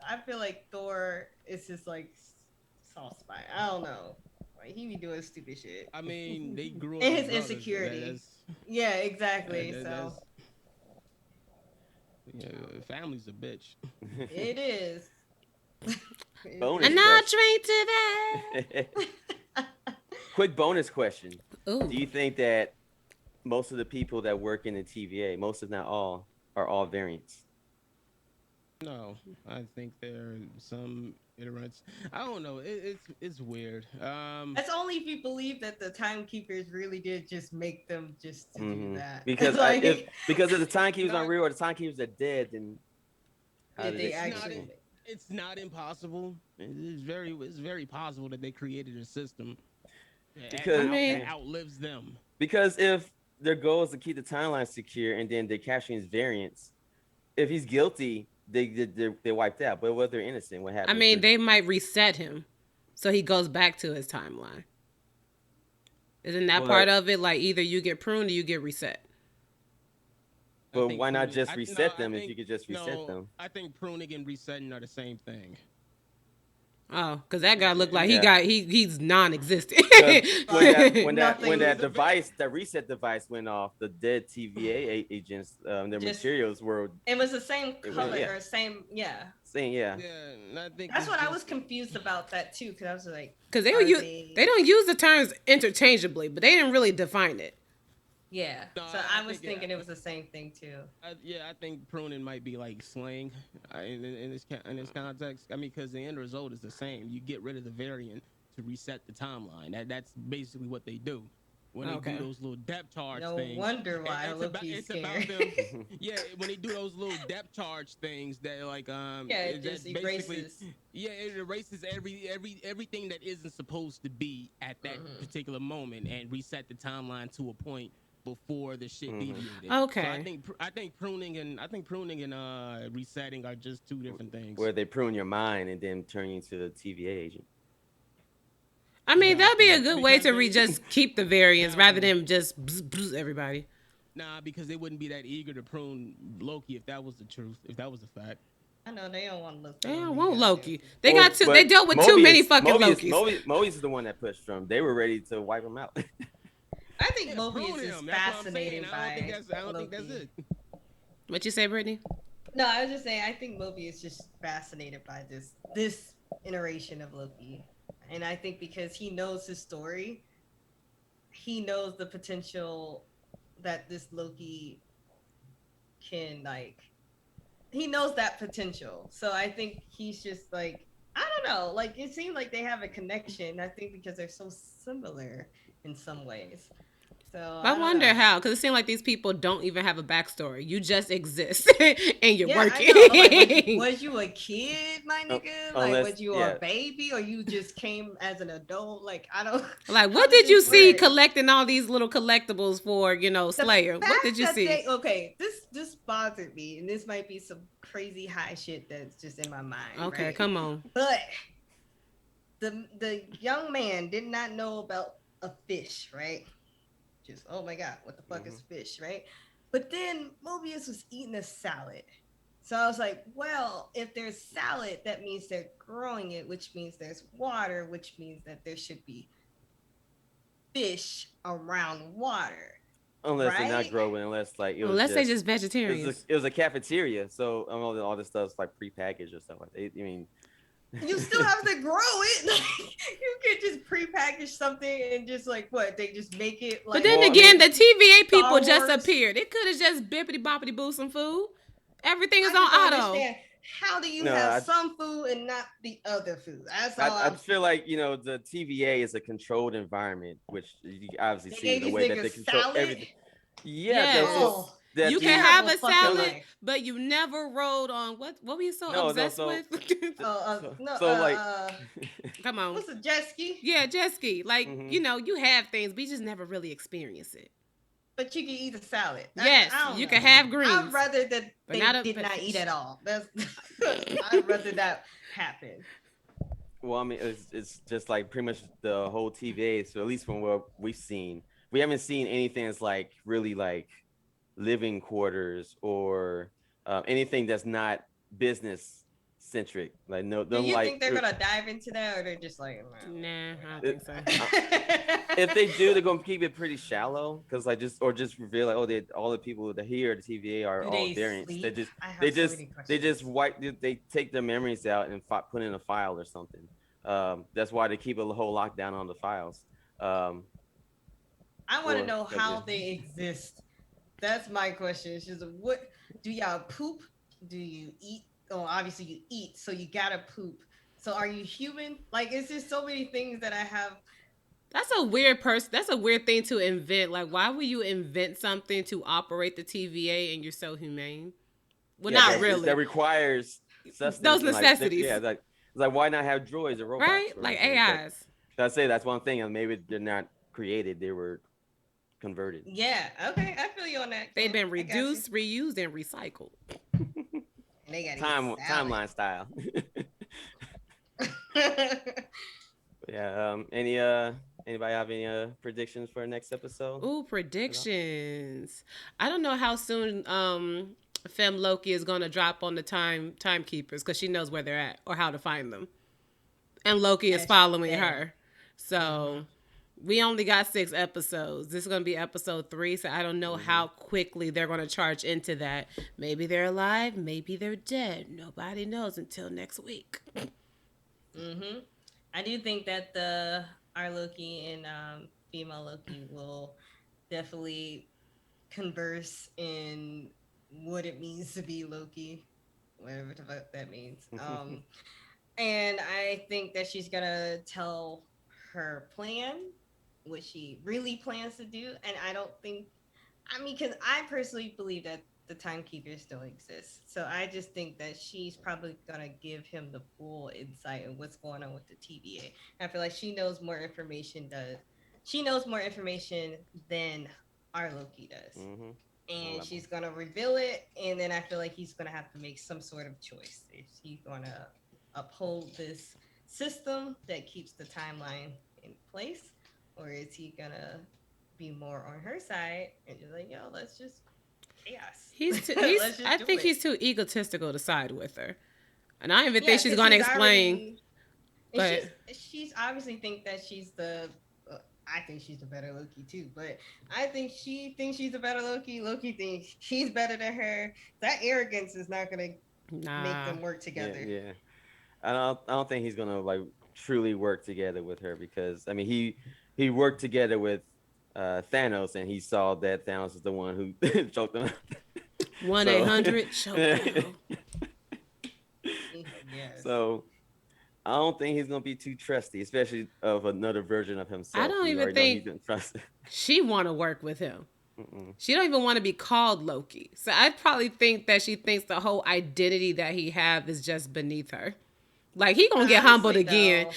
S2: I feel like Thor is just like soft spot. I don't know. Like he be doing stupid shit.
S3: I mean, they grew up
S2: And
S3: as
S2: his
S3: brothers.
S2: insecurity. Yeah, exactly. So
S3: That's yeah, family's a bitch.
S2: it is.
S1: Bonus
S4: and
S2: It
S4: I'll
S1: question.
S4: drink to that.
S2: is.
S1: Quick bonus question.
S4: Ooh.
S1: Do you think that most of the people that work in the TVA, most if not all, are all variants?
S3: No, I think there are some iterants. I don't know. It's weird.
S2: That's only if you believe that the timekeepers really did just make them just to do that.
S1: Because
S2: Like
S1: if the timekeepers aren't
S3: not
S1: real or the timekeepers are dead, then how
S2: did
S1: did
S2: they
S1: it?
S3: it's not
S2: actually
S3: it's not impossible. It's very possible that they created a system
S4: I
S1: Because
S3: that
S4: mean,
S3: outlives them.
S1: because if their goal is to keep the timeline secure and then they're capturing his variants, if he's guilty, they wiped out. But whether they're innocent, what
S4: I
S1: happens?
S4: mean, they might reset him, so he goes back to his timeline. Isn't that part
S1: But
S4: of it? Like either you get pruned or you get reset.
S3: I
S1: but
S3: think
S1: why not
S3: pruning.
S1: just
S3: No,
S1: reset them if you could just reset
S3: no.
S1: them?
S3: I think pruning and resetting are the same thing.
S4: Oh, because that guy looked like
S1: Yeah.
S4: he's non-existent.
S1: Because
S2: right.
S1: when
S2: Nothing
S1: that device, that reset device went off, the dead TVA agents, their
S2: just
S1: materials were
S2: it was the same color
S1: yeah,
S2: or same yeah.
S1: saying yeah.
S3: Yeah, and I think
S2: That's
S3: it's
S2: what I
S3: just
S2: was confused about that too, because I was like,
S4: Because
S2: are they
S4: they don't use the terms interchangeably, but they didn't really define it.
S2: yeah.
S3: no.
S2: So
S3: I
S2: I was
S3: think
S2: thinking it was the same thing too.
S3: yeah, I think pruning might be like slang in this context. I mean, because the end result is the same. You get rid of the variant to reset the timeline. That's basically what they do. when they do
S4: Okay.
S3: those little depth charge
S2: No
S3: things.
S2: wonder why Loki's
S3: It's about
S2: scared.
S3: them. Yeah, when they do those little depth charge things that like
S2: Yeah, it just
S3: that basically,
S2: erases.
S3: yeah, it erases everything that isn't supposed to be at that
S2: Hmm.
S3: particular moment and reset the timeline to a point before the shit
S1: Hmm.
S3: deviated. So
S4: Okay.
S3: I think pruning and resetting are just two different things.
S1: Where they prune your mind and then turn you into a TVA agent.
S4: I mean, that'd be a
S3: Exactly,
S4: good way
S3: because
S4: to
S3: they
S4: just keep the variance rather
S3: nah
S4: than just everybody.
S3: nah because they wouldn't be that eager to prune Loki if that was the truth, if that was the fact.
S2: I know they don't want Loki
S4: They
S2: on
S4: don't
S2: their
S4: want
S2: goddamn
S4: Loki.
S2: team.
S4: They got
S1: Well,
S4: two. They
S1: but
S4: dealt with too many fucking Lokis.
S1: Mobius is the one that pushed them. They were ready to wipe him out.
S2: I think
S3: Yeah,
S2: Mobius
S3: prune
S2: is
S3: him. That's what I'm saying.
S2: fascinated by
S3: I don't think that's
S2: Loki.
S3: it.
S4: What you say, Brittany?
S2: No, I was just saying I think Mobius is just fascinated by this iteration of Loki. And I think because he knows his story, he knows the potential that this Loki can like he knows that potential. So I think he's just like I don't know, like it seems like they have a connection. I think because they're so similar in some ways. So
S4: I
S2: I don't
S4: wonder
S2: know.
S4: how, because it seems like these people don't even have a backstory. You just exist and you're
S2: Yeah, I
S4: working.
S2: know. I'm like, was you a kid, my nigga? Like,
S1: Unless,
S2: was you a
S1: yeah,
S2: baby, or you just came as an adult? Like, I don't.
S4: Like,
S2: How
S4: what
S2: did
S4: did you
S2: this
S4: see
S2: work?
S4: collecting all these little collectibles for,
S2: The
S4: Slayer? What
S2: fact
S4: did you
S2: that
S4: see?
S2: they okay, this bothered me, and this might be some crazy high shit that's just in my mind,
S4: Okay,
S2: right?
S4: come on.
S2: But the young man did not know about a fish, right? Just oh my god, what the fuck
S1: hmm
S2: is fish, right? But then Mobius was eating a salad. So I was like, well, if there's salad, that means they're growing it, which means there's water, which means that there should be fish around water,
S1: unless they're not
S2: right?
S1: growing, unless like
S4: Unless they just vegetarians.
S1: it was a cafeteria, so all this stuff's like prepackaged or stuff like that. I mean,
S2: You still have to grow it. You could just prepackage something and just like what they just make it
S4: But
S2: like
S4: then
S1: well, I
S4: again,
S1: mean,
S4: the TVA people
S2: Star
S4: just
S2: Wars.
S4: appeared. It could have just bippity boppity boo some food. Everything is
S2: I
S4: on
S2: just don't
S4: auto.
S2: understand. How do you
S1: no,
S2: have some food and not the other food? That's all
S1: I
S2: I'm
S1: feel
S2: saying.
S1: like the TVA is a controlled environment, which you obviously
S2: They
S1: see
S2: gave
S1: the
S2: these
S1: way that
S2: niggas
S1: they control
S2: salad.
S1: everything. Yeah, so
S4: Yes.
S2: Oh,
S1: that
S4: You
S2: get
S4: can
S1: the
S2: out
S4: have
S2: of
S4: a
S2: a fucking
S1: no no
S4: salad,
S2: way.
S4: but you never rode on what were you so
S1: no
S4: obsessed with?
S2: No,
S1: so like
S4: Come on.
S2: what's a jet ski?
S4: Yeah, jet ski. Like,
S1: hmm
S4: you have things, but you just never really experience it.
S2: But you can eat a salad.
S4: Yes,
S2: I don't
S4: you
S2: know.
S4: can have
S2: I'd
S4: greens,
S2: rather that
S4: but not
S2: they
S4: a
S2: did
S4: but
S2: not eat
S4: fish.
S2: at all. That's I'd rather that happen.
S1: well, I mean, it's just like pretty much the whole TVA. So at least from what we've seen, we haven't seen anything that's like really like living quarters or anything that's not business centric. Like no,
S2: Do
S1: them
S2: you
S1: like
S2: think they're gonna dive into that, or they're just like,
S4: Nah, I don't
S1: it,
S4: think so.
S1: uh, if they do,
S2: no?
S1: they're gonna keep it pretty shallow because like just reveal like all the people that here at the TVA are
S2: Do
S1: all
S2: they
S1: variants.
S2: sleep? I
S1: They
S2: have so
S1: just
S2: many
S1: they
S2: questions.
S1: just wipe they take their memories out and put in a file or something. That's why they keep a whole lockdown on the files. Um,
S2: I want to
S1: or
S2: know
S1: like
S2: how they exist. That's my question. It's just what do y'all poop? Do you eat? Oh, obviously you eat, so you gotta poop. So are you human? Like, it's just so many things that I have.
S4: That's a weird person. That's a weird thing to invent. Like, why would you invent something to operate the TVA and you're so humane? Well,
S1: yeah
S4: not
S1: that
S4: really.
S1: requires
S4: Those
S1: sustenance and yeah
S4: necessities,
S1: like why not have droids or
S4: right?
S1: robots or
S4: Like
S1: anything? But
S4: AIs.
S1: I say that's one thing, and maybe they're not created; they were converted.
S2: Yeah, okay, I feel you on that,
S4: They've
S2: Ken.
S4: been
S2: I got you.
S4: reduced, reused, and recycled.
S2: And they gotta eat salad.
S1: Timeline style. Yeah. Anybody have any predictions for next episode
S4: Ooh,
S1: at all?
S4: predictions. I don't know how soon Fem Loki is gonna drop on the timekeepers because she knows where they're at or how to find them. And Loki is
S2: As she
S4: following
S2: said.
S4: her. So we only got 6 episodes. This is gonna be episode 3, so I don't know
S1: Mm-hmm.
S4: how quickly they're gonna charge into that. Maybe they're alive, maybe they're dead. Nobody knows until next week.
S2: Mm-hmm. I do think that the our Loki and female Loki will definitely converse in what it means to be Loki, whatever the fuck that means. And I think that she's gonna tell her plan, what she really plans to do. And I don't think, I mean, because I personally believe that the timekeeper still exists. So I just think that she's probably gonna give him the full insight of what's going on with the TVA. I feel like she knows more information. Does she knows more information than our Loki does,
S1: Mm-hmm. A
S2: and
S1: lot more.
S2: she's gonna reveal it. And then I feel like he's gonna have to make some sort of choice. Is he gonna uphold this system that keeps the timeline in place, or is he gonna be more on her side and just like, yo, let's just chaos. Let's
S4: I
S2: just do
S4: think
S2: it.
S4: he's too egotistical to side with her. And I don't even
S2: Yeah,
S4: think she's
S2: because
S4: going to
S2: he's
S4: explain.
S2: already, and
S4: Go
S2: she's
S4: ahead.
S2: she's obviously think that she's the. I think she's the better Loki too, but I think she thinks she's the better Loki. Loki thinks she's better than her. That arrogance is not gonna make
S4: Nah.
S2: them work
S1: Yeah,
S2: together.
S1: yeah. I don't think he's gonna like truly work together with her because I mean he worked together with Thanos and he saw that Thanos is the one who choked him.
S4: 1
S1: So
S4: 800 choke them.
S2: Yes.
S1: so I don't think he's gonna be too trusty, especially of another version of
S4: I
S1: himself.
S4: don't
S1: We
S4: even
S1: already know he
S4: think
S1: didn't trust.
S4: she want to work with him.
S1: Mm-mm.
S4: She don't even want to be called Loki. So I'd probably think that she thinks the whole identity that he have is just beneath her. Like he gonna
S2: But
S4: get humbled
S2: honestly,
S4: again.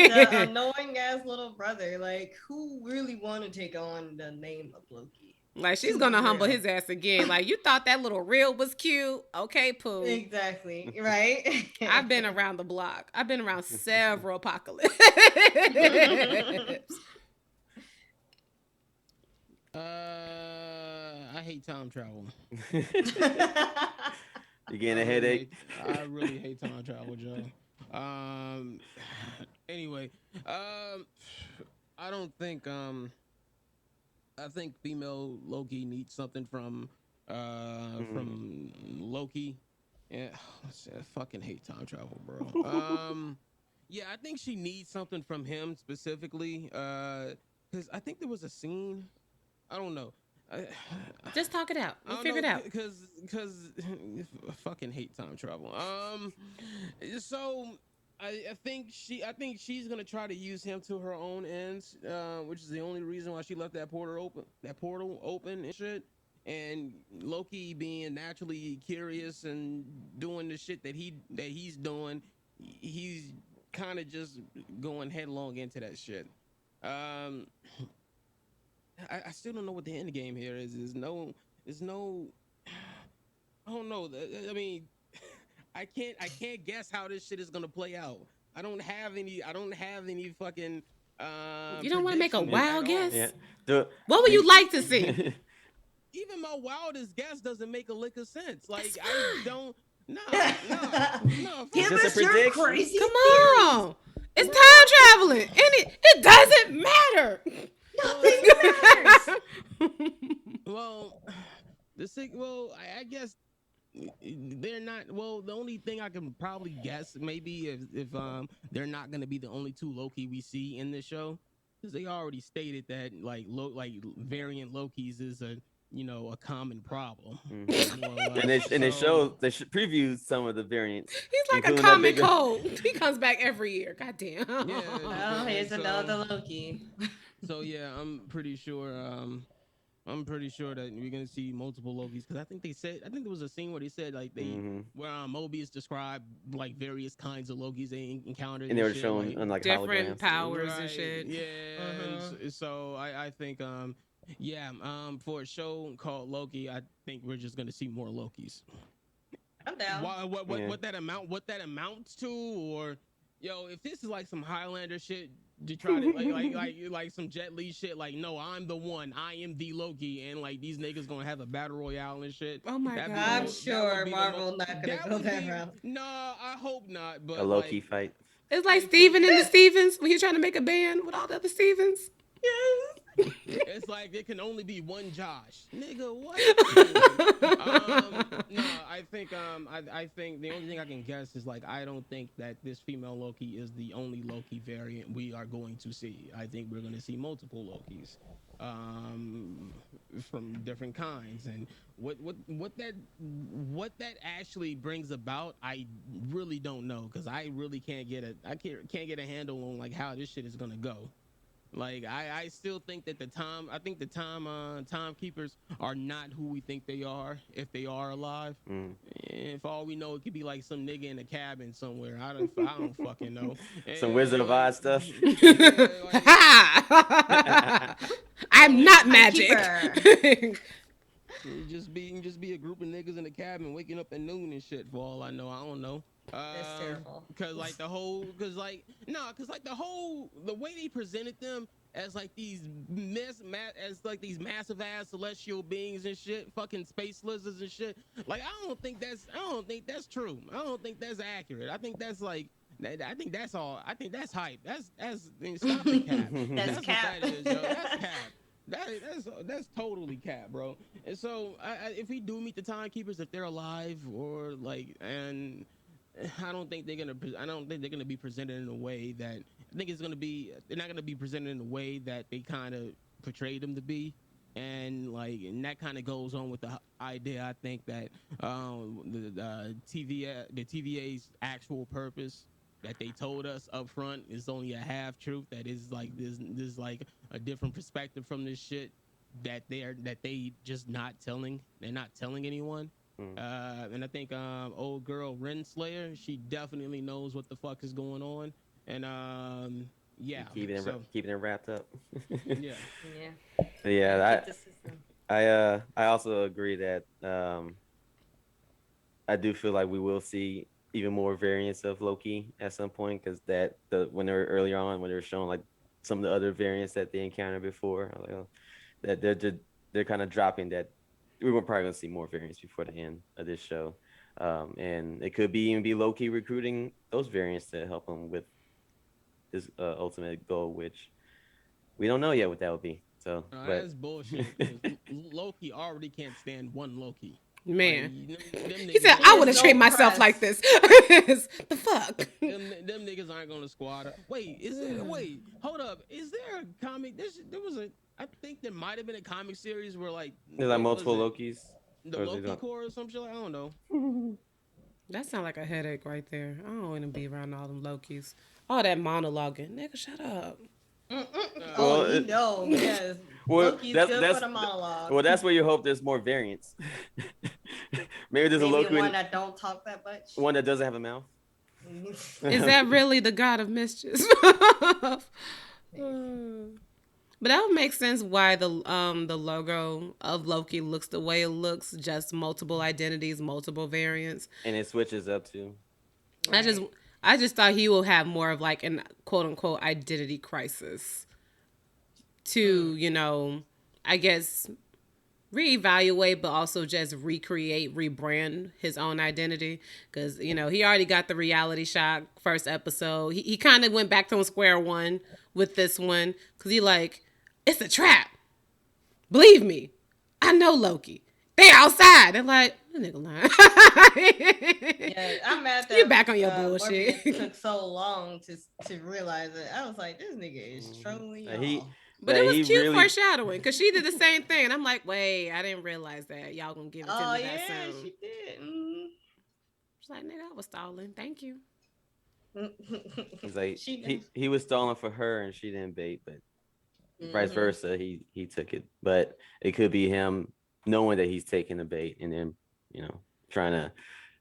S2: though, the annoying ass little brother, like, who really want to take on the name of Loki?
S4: Like she's
S2: To be
S4: gonna humble
S2: real.
S4: his ass again. Like you thought that little reel was cute. Okay, Pooh.
S2: Exactly. Right.
S4: I've been around the block. I've been around several apocalypse.
S3: I hate time travel.
S1: You
S3: I
S1: getting a
S3: really
S1: headache?
S3: hate. I really hate time travel, Joe. Um. Anyway, um, I don't think I think female Loki needs something
S1: Mm.
S3: from Loki. Yeah, I fucking hate time travel, bro. Yeah, I think she needs something from him specifically. Because I think there was a scene. I don't know. I,
S4: Just talk it out.
S3: I
S4: We'll
S3: don't
S4: figure
S3: know
S4: it out.
S3: because I fucking hate time travel. So I think she's gonna try to use him to her own ends, which is the only reason why she left that portal open and shit. And Loki being naturally curious and doing the shit that he's doing, he's kind of just going headlong into that shit. Um, I still don't know what the end game here is. There's no. I don't know. I mean, I can't guess how this shit is gonna play out. I don't have any fucking
S4: You don't want to make a
S3: predictions
S1: Yeah,
S3: at
S4: wild
S3: all.
S1: yeah.
S4: guess?
S1: The
S4: What would you
S1: the
S4: like to see?
S3: Even my wildest guess doesn't make a lick of sense.
S4: That's
S3: Like I
S4: fine.
S3: don't. Nah.
S1: it's
S2: Give
S3: Fuck
S1: just a
S3: that.
S2: us your
S1: prediction.
S2: crazy
S4: Come
S2: theories.
S4: on. It's
S3: Bro,
S4: time traveling. And it doesn't matter.
S3: well,
S2: Nothing matters.
S3: well, I guess they're not. Well, the only thing I can probably guess maybe if they're not gonna be the only two Loki we see in this show, because they already stated that like variant Lokis is a common problem,
S1: Hmm.
S3: more or
S1: And
S3: less.
S1: they
S3: So
S1: show previewed some of the variants,
S4: He's like a
S1: including that
S4: common
S1: big.
S4: cold. He comes back every year. God damn.
S3: yeah,
S2: Well,
S3: and
S2: here's
S3: so
S2: another Loki.
S3: yeah, I'm pretty sure that we're gonna see multiple Lokis because I think there was a scene where they said like
S1: Hmm.
S3: where Mobius described like various kinds of Lokis they encountered
S1: And they
S3: and
S1: were
S3: shit
S1: showing
S3: like
S1: on like
S4: Different
S1: holograms.
S4: powers and
S3: right,
S4: shit.
S3: yeah, and
S2: Mm-hmm.
S3: so I think yeah, for a show called Loki, I think we're just gonna see more Lokis.
S2: I'm down.
S1: Yeah.
S3: What that amounts to, or yo, if this is like some Highlander shit to try to like some Jet Li shit, like no, I'm the one, I am the Loki, and like these niggas gonna have a battle royale and shit.
S4: Oh my
S3: That'd be the
S2: I'm
S4: god.
S3: most. That would
S2: sure
S3: be the most.
S2: Marvel not gonna
S3: That
S2: go
S3: would
S2: that
S3: be
S2: route.
S3: no. I hope not,
S1: A
S3: but
S1: low
S3: like
S1: key fight.
S4: It's like
S3: I think
S4: Steven and the Stevens when he's trying to make a band with all the other Stevens.
S2: Yes.
S3: it's like there can only be one Josh, nigga. What? Anyway,
S4: What
S3: no, I think the only thing I can guess is like I don't think that this female Loki is the only Loki variant we are going to see. I think we're going to see multiple Lokis, um, from different kinds, and what that actually brings about, I really don't know because I really can't get a handle on like how this shit is going to go. Like I still think that I think the timekeepers are not who we think they are if they are alive.
S1: Mm.
S3: And for all we know, it could be like some nigga in a cabin somewhere. I don't fucking know.
S1: Some Wizard
S3: And
S1: of
S3: like
S1: Oz stuff.
S3: yeah, like
S4: I'm not magic.
S2: Timekeeper.
S3: just be a group of niggas in a cabin waking up at noon and shit. For all I know, I don't know.
S2: That's terrible.
S3: Cause like the whole, cause like no, cause like the way they presented them as like as like these massive ass celestial beings and shit, fucking space lizards and shit. Like I don't think that's true. I don't think that's accurate. I think that's like. I think that's all. I think that's hype. Stop the cap.
S2: That's
S3: That's what
S2: cap.
S3: that is, yo. That's cap. That's totally cap, bro. And so, if we do meet the timekeepers, if they're alive or like, and I don't think they're gonna. I don't think they're gonna be presented in a way that I think it's gonna be. They're not gonna be presented in a way that they kind of portrayed them to be. And that kind of goes on with the idea. I think that the TVA's actual purpose that they told us up front is only a half truth. That is like this like a different perspective from this shit that they just not telling. They're not telling anyone.
S1: Mm.
S3: And I think old girl Renslayer, she definitely knows what the fuck is going on. And yeah, so
S1: Keeping it wrapped up.
S3: yeah.
S2: Yeah.
S1: Yeah,
S2: Keep the system.
S1: I also agree that I do feel like we will see even more variants of Loki at some point because when they were earlier on when they were showing like some of the other variants that they encountered before, I was like, oh, that they're kind of dropping that we were probably gonna see more variants before the end of this show, and it could even be Loki recruiting those variants to help him with his ultimate goal, which we don't know yet what that would be. So, but
S3: That's bullshit. 'Cause Loki already can't stand one Loki. Like
S4: Man.
S3: them
S4: He said,
S3: niggas
S4: I
S2: He
S3: ain't
S4: want
S2: is
S4: to
S2: so
S4: treat myself like
S2: pressed.
S4: this. The fuck?
S3: them niggas aren't gonna squad up. Wait, hold up. Is there a comic? There was a. I think there might have been a comic series where like
S1: there's like
S3: what was
S1: multiple
S3: it?
S1: Lokis.
S3: The
S1: Or is it
S3: Loki
S1: not?
S3: Corps or some shit. I don't know.
S4: That sounds like a headache right there. I don't want to be around all them Lokis. All that monologuing. Nigga, shut up.
S2: Oh,
S1: Well,
S2: you know, because
S1: well,
S2: Loki's
S1: that's
S2: good for
S1: that's
S2: the monologue.
S1: well, that's where you hope there's more variants. Maybe there's a
S2: Maybe
S1: Loki,
S2: one that don't talk that much.
S1: one that doesn't have a mouth.
S4: Is that really the god of mischief? But that would make sense why the logo of Loki looks the way it looks, just multiple identities, multiple variants.
S1: And it switches up too.
S4: I just
S2: Right.
S4: I just thought he will have more of like an quote unquote identity crisis to, I guess reevaluate, but also just recreate, rebrand his own identity. Because, he already got the reality shock first episode. He kind of went back to square one with this one. Because he like, it's a trap. Believe me, I know Loki. They outside. They're like, that nigga lying.
S2: Yeah, I'm mad that
S4: You back on your bullshit.
S2: Morbius took so long to realize it. I was like, this nigga is trolling
S1: He
S2: y'all.
S4: But it
S1: that
S4: was
S1: he
S4: cute
S1: really
S4: foreshadowing because she did the same thing. And I'm like, wait, I didn't realize that. Y'all gonna give it to
S2: Oh
S4: me that
S2: yeah,
S4: soon.
S2: she did.
S4: She's like, nigga, I was stalling. Thank you.
S1: he's like
S2: She
S1: he was stalling for her and she didn't bait, but vice
S2: Mhm.
S1: versa, he took it. But it could be him knowing that he's taking the bait and then trying to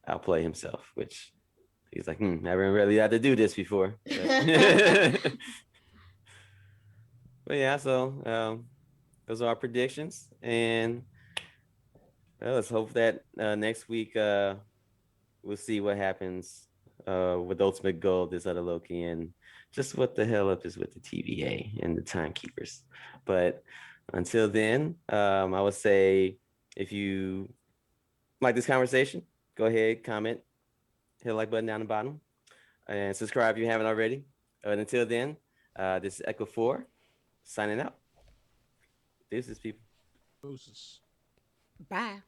S1: outplay himself, which he's like, never really had to do this before. But, but yeah, so those are our predictions, and let's hope that next week we'll see what happens with Ultimate Gold, this other Loki, and just what the hell up is with the TVA and the Timekeepers. But until then, I would say if you like this conversation, go ahead, comment, hit the like button down the bottom, and subscribe if you haven't already. And until then, this is Echo 4 signing out. Deuces, people.
S3: Deuces.
S4: Bye.